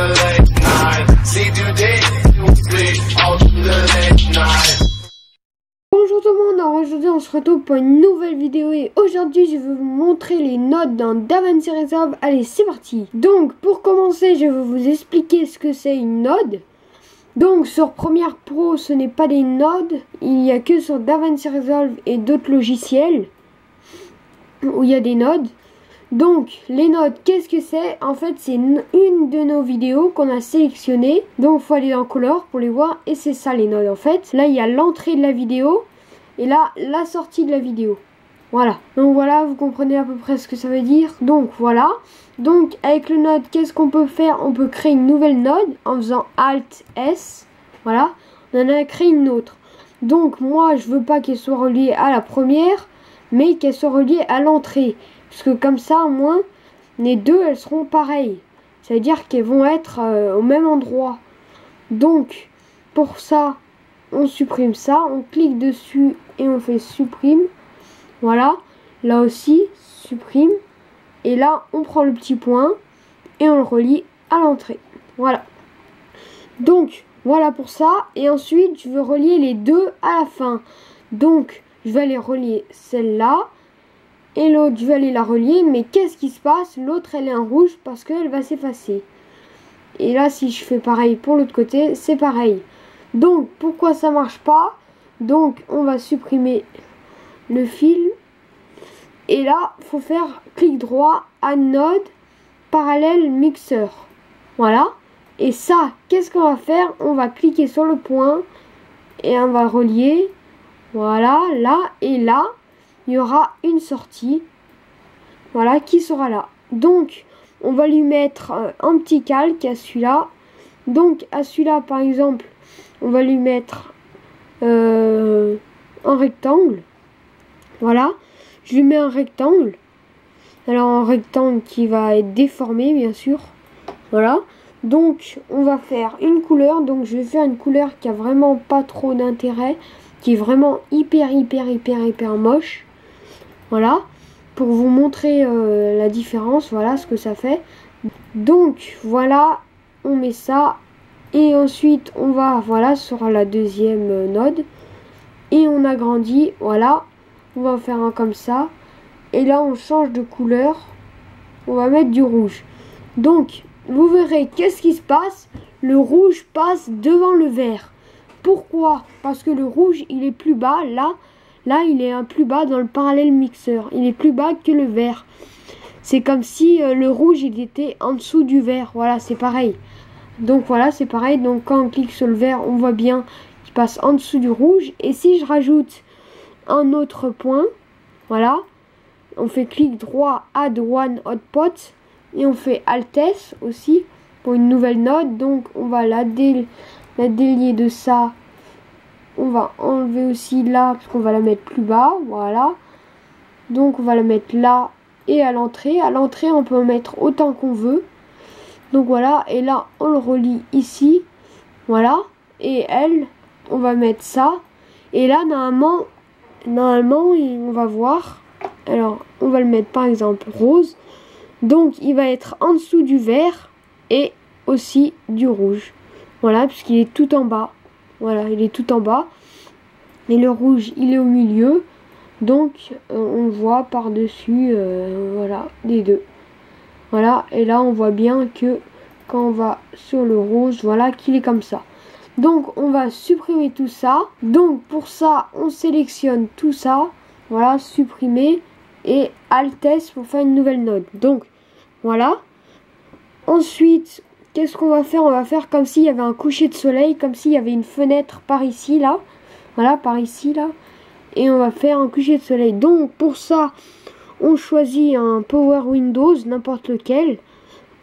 the late night. See du découpé all through the late night. Bonjour tout le monde, aujourd'hui on se retrouve pour une nouvelle vidéo et aujourd'hui je vais vous montrer les nodes dans DaVinci Resolve. Allez, c'est parti. Donc pour commencer, je vais vous expliquer ce que c'est une node. Donc sur Premiere Pro, ce n'est pas des nodes, il n'y a que sur DaVinci Resolve et d'autres logiciels où il y a des nodes. Donc les nodes, qu'est-ce que c'est? En fait, c'est une de nos vidéos qu'on a sélectionnées. Donc il faut aller dans Color pour les voir et c'est ça les nodes en fait. Là il y a l'entrée de la vidéo et là la sortie de la vidéo. Voilà. Donc voilà, vous comprenez à peu près ce que ça veut dire. Donc voilà. Donc avec le node, qu'est-ce qu'on peut faire? On peut créer une nouvelle node en faisant Alt S. Voilà. On en a créé une autre. Donc moi je veux pas qu'elle soit reliée à la première, mais qu'elle soit reliée à l'entrée. Parce que comme ça, au moins, les deux, elles seront pareilles. Ça veut dire qu'elles vont être au même endroit. Donc, pour ça, on supprime ça. On clique dessus et on fait supprime. Voilà. Là aussi, supprime. Et là, on prend le petit point et on le relie à l'entrée. Voilà. Donc, voilà pour ça. Et ensuite, je veux relier les deux à la fin. Donc, je vais aller relier celle-là. Et l'autre, je vais aller la relier, mais qu'est-ce qui se passe? L'autre, elle est en rouge parce qu'elle va s'effacer. Et là, si je fais pareil pour l'autre côté, c'est pareil. Donc, pourquoi ça marche pas? Donc, on va supprimer le fil. Et là, il faut faire clic droit à node, parallèle mixeur. Voilà. Et ça, qu'est-ce qu'on va faire? On va cliquer sur le point et on va relier. Voilà, là et là. Il y aura une sortie, voilà, qui sera là. Donc, on va lui mettre un petit calque à celui-là. Donc, à celui-là, par exemple, on va lui mettre un rectangle. Voilà, je lui mets un rectangle. Alors, un rectangle qui va être déformé, bien sûr. Voilà, donc, on va faire une couleur. Donc, je vais faire une couleur qui a vraiment pas trop d'intérêt, qui est vraiment hyper moche. Voilà, pour vous montrer la différence, voilà ce que ça fait. Donc voilà, on met ça et ensuite on va, voilà, sur la deuxième node et on agrandit, voilà, on va faire un comme ça et là on change de couleur, on va mettre du rouge. Donc vous verrez qu'est-ce qui se passe, le rouge passe devant le vert. Pourquoi? Parce que le rouge il est plus bas là. Là, il est un plus bas dans le parallèle mixeur. Il est plus bas que le vert. C'est comme si le rouge, il était en dessous du vert. Voilà, c'est pareil. Donc voilà, c'est pareil. Donc quand on clique sur le vert, on voit bien qu'il passe en dessous du rouge. Et si je rajoute un autre point, voilà, on fait clic droit, Add One Hotspot. Et on fait Alt S aussi pour une nouvelle node. Donc on va la délier de ça. On va enlever aussi là parce qu'on va la mettre plus bas, voilà. Donc on va la mettre là et à l'entrée. À l'entrée on peut en mettre autant qu'on veut. Donc voilà, et là on le relie ici, voilà. Et elle, on va mettre ça. Et là normalement on va voir. Alors on va le mettre par exemple rose. Donc il va être en dessous du vert et aussi du rouge. Voilà, puisqu'il est tout en bas. Voilà, il est tout en bas. Et le rouge, il est au milieu. Donc, on voit par-dessus, voilà, les deux. Voilà, et là, on voit bien que quand on va sur le rose, voilà, qu'il est comme ça. Donc, on va supprimer tout ça. Donc, pour ça, on sélectionne tout ça. Voilà, supprimer. Et Alt S pour faire une nouvelle node. Donc, voilà. Ensuite, qu'est-ce qu'on va faire? On va faire comme s'il y avait un coucher de soleil, comme s'il y avait une fenêtre par ici, là. Voilà, par ici, là. Et on va faire un coucher de soleil. Donc, pour ça, on choisit un Power Windows, n'importe lequel.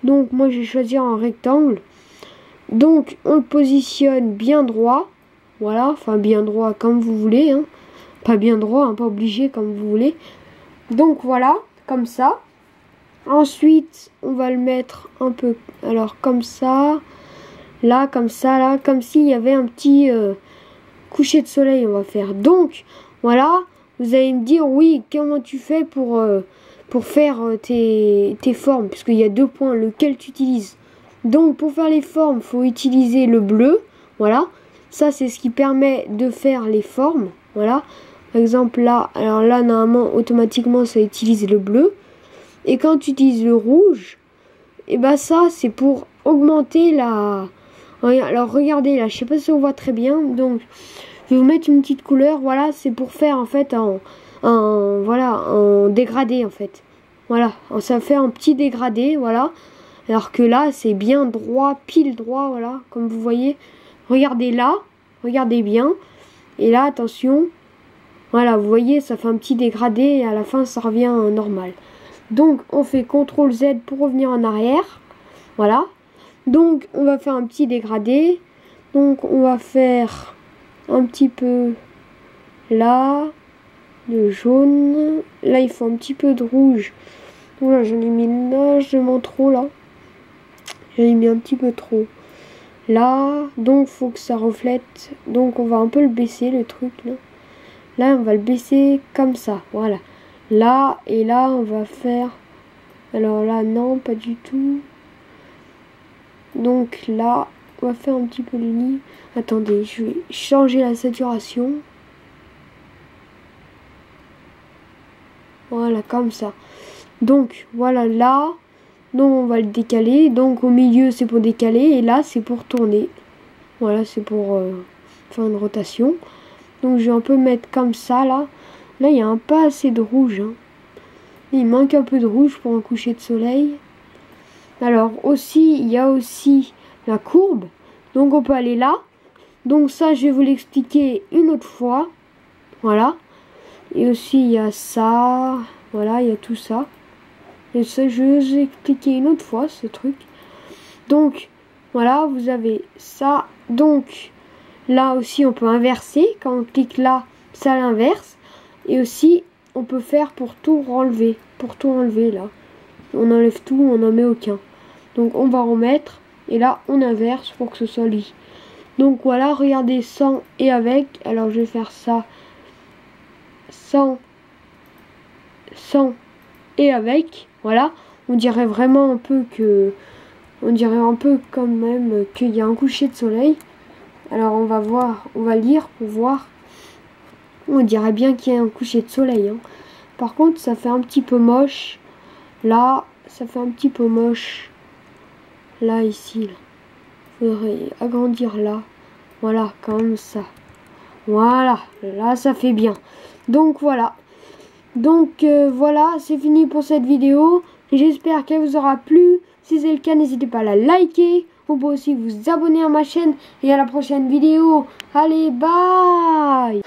Donc, moi, je vais choisir un rectangle. Donc, on le positionne bien droit. Voilà, enfin, bien droit, comme vous voulez. Hein. Pas bien droit, hein, pas obligé, comme vous voulez. Donc, voilà, comme ça. Ensuite, on va le mettre un peu, alors comme ça, là, comme s'il y avait un petit coucher de soleil, on va faire. Donc, voilà, vous allez me dire, oui, comment tu fais pour faire tes formes, puisqu'il y a deux points, lequel tu utilises. Donc pour faire les formes, faut utiliser le bleu. Voilà. Ça c'est ce qui permet de faire les formes. Voilà. Par exemple là, alors là normalement automatiquement ça utilise le bleu. Et quand tu utilises le rouge, et ben ça c'est pour augmenter la... Alors regardez là, je sais pas si on voit très bien. Donc je vais vous mettre une petite couleur. Voilà, c'est pour faire en fait en dégradé en fait. Voilà, ça fait un petit dégradé, voilà. Alors que là, c'est bien droit, pile droit, voilà, comme vous voyez. Regardez là, regardez bien. Et là, attention, voilà, vous voyez, ça fait un petit dégradé et à la fin, ça revient normal. Donc, on fait CTRL Z pour revenir en arrière, voilà. Donc, on va faire un petit dégradé. Donc, on va faire un petit peu là, de jaune. Là, il faut un petit peu de rouge. Donc là, j'en ai mis largement trop, là. J'en ai mis un petit peu trop. Là, donc, faut que ça reflète. Donc, on va un peu le baisser, le truc, là. Là, on va le baisser comme ça, voilà. Là, et là, on va faire... Alors là, non, pas du tout. Donc là, on va faire un petit peu le lit. Attendez, je vais changer la saturation. Voilà, comme ça. Donc, voilà, là. Donc, on va le décaler. Donc, au milieu, c'est pour décaler. Et là, c'est pour tourner. Voilà, c'est pour faire une rotation. Donc, je vais un peu mettre comme ça, là. Là, il n'y a pas assez de rouge. Hein. Il manque un peu de rouge pour un coucher de soleil. Alors, aussi, il y a aussi la courbe. Donc, on peut aller là. Donc, ça, je vais vous l'expliquer une autre fois. Voilà. Et aussi, il y a ça. Voilà, il y a tout ça. Et ça, je vais vous expliquer une autre fois, ce truc. Donc, voilà, vous avez ça. Donc, là aussi, on peut inverser. Quand on clique là, ça l'inverse. Et aussi, on peut faire pour tout enlever. Pour tout enlever, là. On enlève tout, on n'en met aucun. Donc, on va remettre. Et là, on inverse pour que ce soit lui. Donc, voilà, regardez, sans et avec. Alors, je vais faire ça. Sans et avec, voilà, on dirait vraiment un peu que, on dirait un peu quand même qu'il y a un coucher de soleil. Alors on va voir, on va lire pour voir. On dirait bien qu'il y a un coucher de soleil. Hein. Par contre, ça fait un petit peu moche. Là, ça fait un petit peu moche. Là, ici, là. Faudrait agrandir là. Voilà, comme ça. Voilà, là, ça fait bien. Donc voilà. Donc voilà, c'est fini pour cette vidéo. J'espère qu'elle vous aura plu. Si c'est le cas, n'hésitez pas à la liker. Vous pouvez aussi vous abonner à ma chaîne. Et à la prochaine vidéo. Allez, bye!